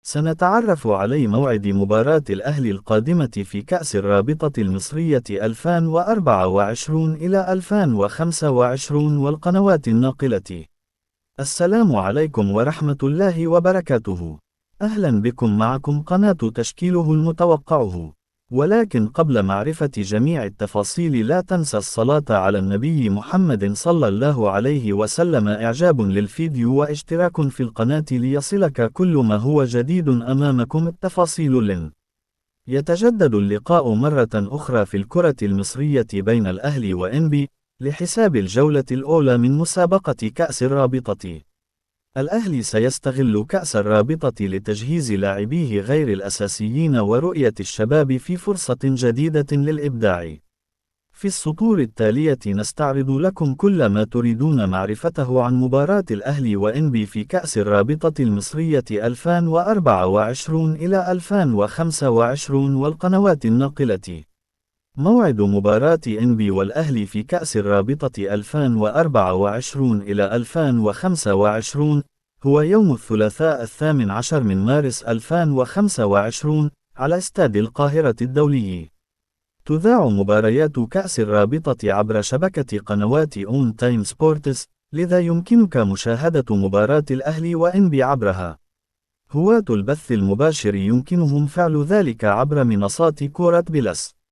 سنتعرف على موعد مباراة الأهلي القادمة في كأس الرابطة المصرية 2024 إلى 2025 والقنوات الناقلة. السلام عليكم ورحمة الله وبركاته. أهلا بكم، معكم قناة تشكيله المتوقعه. ولكن قبل معرفة جميع التفاصيل لا تنسى الصلاة على النبي محمد صلى الله عليه وسلم، إعجاب للفيديو واشتراك في القناة ليصلك كل ما هو جديد. أمامكم التفاصيل لن يتجدد اللقاء مرة أخرى في الكرة المصرية بين الأهلي وإنبي لحساب الجولة الأولى من مسابقة كأس الرابطة. الأهلي سيستغل كأس الرابطة لتجهيز لاعبيه غير الأساسيين ورؤية الشباب في فرصة جديدة للإبداع. في السطور التالية نستعرض لكم كل ما تريدون معرفته عن مباراة الأهلي وإنبي في كأس الرابطة المصرية 2024 إلى 2025 والقنوات الناقلة. موعد مباراة إنبي والأهلي في كأس الرابطة 2024 إلى 2025 هو يوم الثلاثاء 18 من مارس 2025 على استاد القاهرة الدولي. تذاع مباريات كأس الرابطة عبر شبكة قنوات أون تايم سبورتس، لذا يمكنك مشاهدة مباراة الأهلي وإنبي عبرها. هواة البث المباشر يمكنهم فعل ذلك عبر منصات كورة بلس.